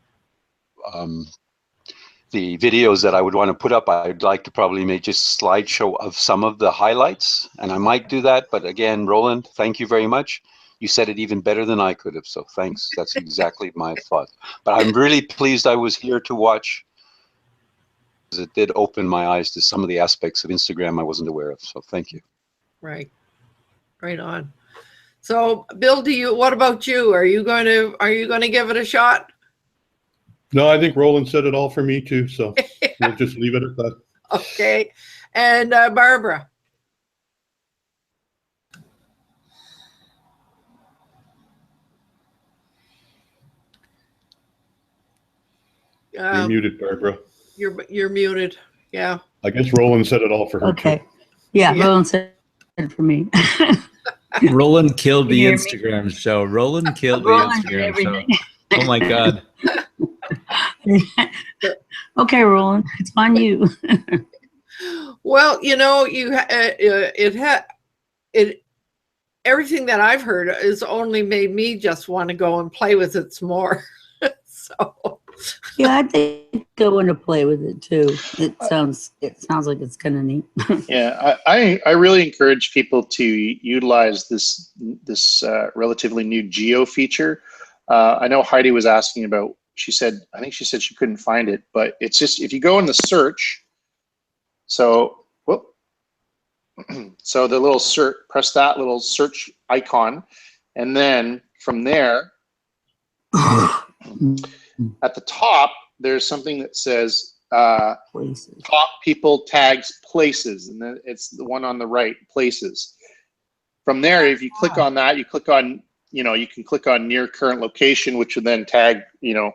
videos that I would want to put up. I'd like to probably make just slideshow of some of the highlights, and I might do that. But again, Roland, thank you very much. You said it even better than I could have, so thanks. That's exactly my thought. But I'm really pleased I was here to watch, because it did open my eyes to some of the aspects of Instagram I wasn't aware of. So thank you. Right on. So, Bill, what about you? Are you going to give it a shot? No, I think Roland said it all for me too. So we'll just leave it at that. Okay, and Barbara. You're muted, Barbara. You're muted. Yeah. I guess Roland said it all for her. Okay. Too. Yeah, Roland said it for me. Roland killed the Instagram show. Roland killed the Instagram show. Oh my God. Okay, Roland, it's on you. Well, everything that I've heard has only made me just want to go and play with it some more. So. Yeah, I think I want to play with it too. It sounds like it's kind of neat. Yeah, I really encourage people to utilize this relatively new geo feature. I know Heidi was asking about. I think she said she couldn't find it, but it's just if you go in the search. So, so the little search, press that little search icon, and then from there. At the top, there's something that says top people tags places, and then it's the one on the right, places. From there, if you click on that, you click on, you can click on near current location, which will then tag, your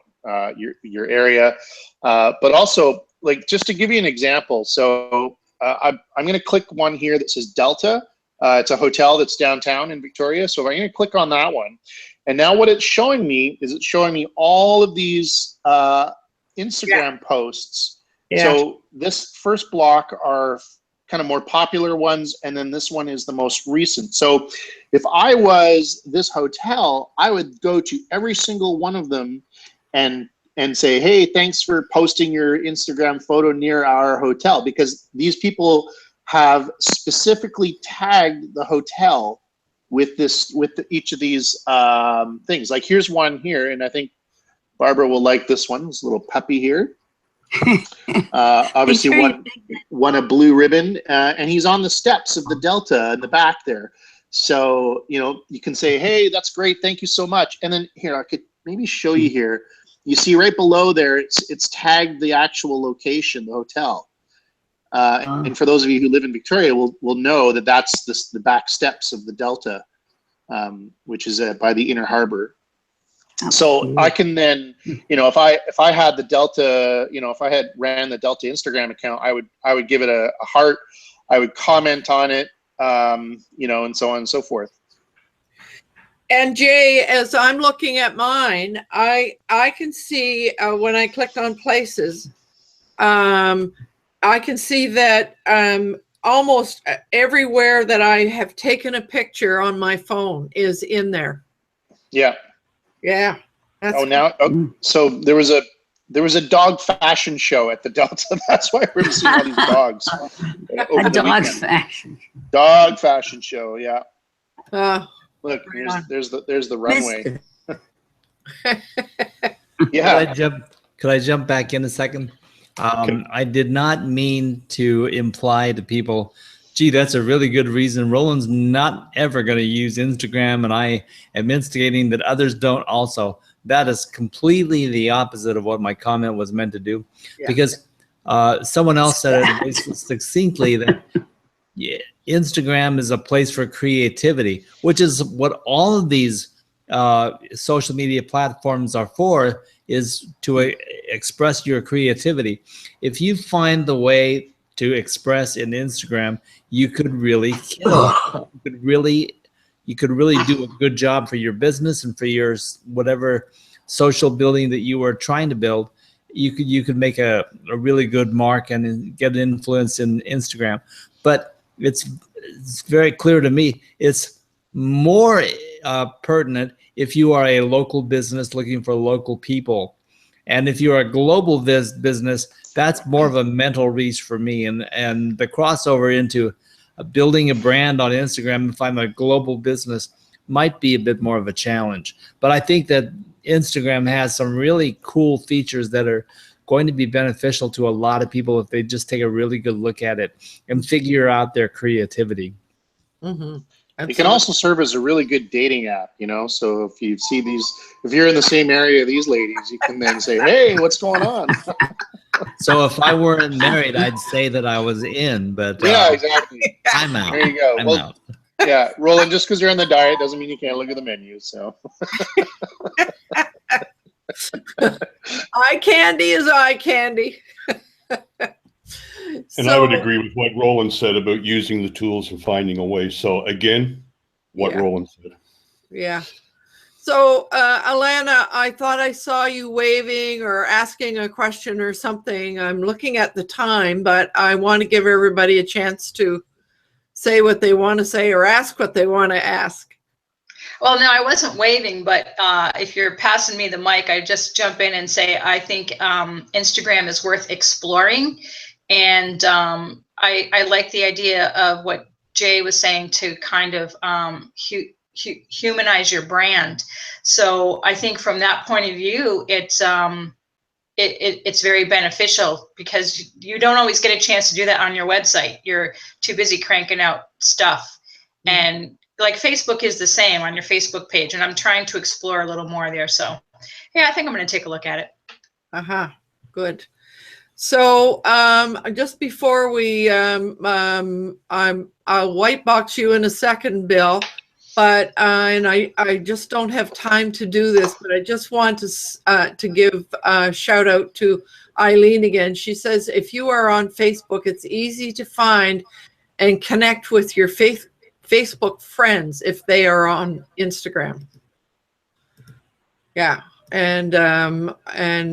area. But also, like, just to give you an example, so I'm going to click one here that says Delta. It's a hotel that's downtown in Victoria. So I'm going to click on that one. And now what it's showing me is it's showing me all of these Instagram posts. Yeah. So this first block are kind of more popular ones, and then this one is the most recent. So if I was this hotel, I would go to every single one of them and say, hey, thanks for posting your Instagram photo near our hotel, because these people have specifically tagged the hotel with each of these things. Like here's one here, and I think Barbara will like this one. This little puppy here. Obviously won a blue ribbon, and he's on the steps of the Delta in the back there. So, you can say, hey, that's great. Thank you so much. And then here, I could maybe show you here. You see right below there, it's tagged the actual location, the hotel. And for those of you who live in Victoria will know that that's the back steps of the Delta, which is by the Inner Harbor. So I can then, if I had the Delta, if I had ran the Delta Instagram account, I would give it a heart. I would comment on it, and so on and so forth. And Jay, as I'm looking at mine, I can see when I clicked on places, I can see that almost everywhere that I have taken a picture on my phone is in there. Yeah. Yeah. So there was a dog fashion show at the Delta. That's why we're seeing all these dogs. Dog fashion show. Yeah. Look, there's the runway. Yeah. Could I jump back in a second? I did not mean to imply to people, gee, that's a really good reason. Roland's not ever going to use Instagram, and I am instigating that others don't also. That is completely the opposite of what my comment was meant to do. Yeah. Because someone else said it succinctly that Instagram is a place for creativity, which is what all of these social media platforms are for, is to express your creativity. If you find the way to express in Instagram, you could really kill it. You could really do a good job for your business and for your whatever social building that you were trying to build. You could make a really good mark and get influence in Instagram. But it's very clear to me it's more pertinent if you are a local business looking for local people. And if you're a global business, that's more of a mental reach for me. And the crossover into building a brand on Instagram, if I'm a global business, might be a bit more of a challenge. But I think that Instagram has some really cool features that are going to be beneficial to a lot of people if they just take a really good look at it and figure out their creativity. Mm-hmm. It can also serve as a really good dating app, you know. So if you see these, if you're in the same area of these ladies, you can then say, "Hey, what's going on?" So if I weren't married, I'd say that I was in, but yeah, exactly. I'm out. There you go. I'm Well, out. yeah, Roland, just because you're on the diet doesn't mean you can't look at the menu. So eye candy is eye candy. And I would agree with what Roland said about using the tools and finding a way. So again, what Roland said. Yeah. So, Alana, I thought I saw you waving or asking a question or something. I'm looking at the time, but I want to give everybody a chance to say what they want to say or ask what they want to ask. Well, no, I wasn't waving, but if you're passing me the mic, I just jump in and say I think Instagram is worth exploring. And I like the idea of what Jay was saying to kind of humanize your brand. So I think from that point of view, it's very beneficial because you don't always get a chance to do that on your website. You're too busy cranking out stuff. Mm-hmm. And like Facebook is the same on your Facebook page. And I'm trying to explore a little more there. So yeah, I think I'm going to take a look at it. Good. So just before we, I'll white box you in a second, Bill, but and I just don't have time to do this, but I just want to give a shout out to Eileen again. She says if you are on Facebook, it's easy to find and connect with your Facebook friends if they are on Instagram. Yeah. And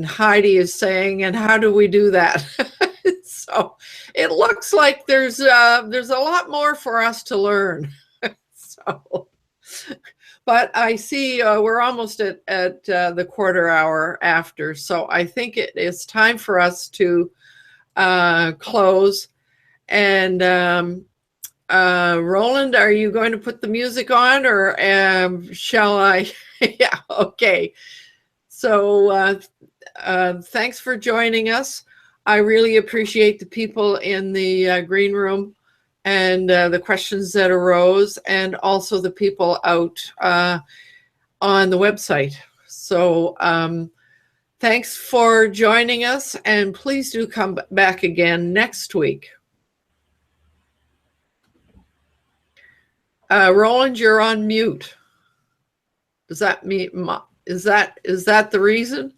Heidi is saying, and how do we do that? So it looks like there's a lot more for us to learn. So, but I see we're almost at the quarter hour after. So I think it is time for us to close. And Roland, are you going to put the music on or shall I? Yeah, okay. So thanks for joining us. I really appreciate the people in the green room and the questions that arose, and also the people out on the website. So thanks for joining us, and please do come back again next week. Roland, you're on mute. Does that mean? Is that the reason?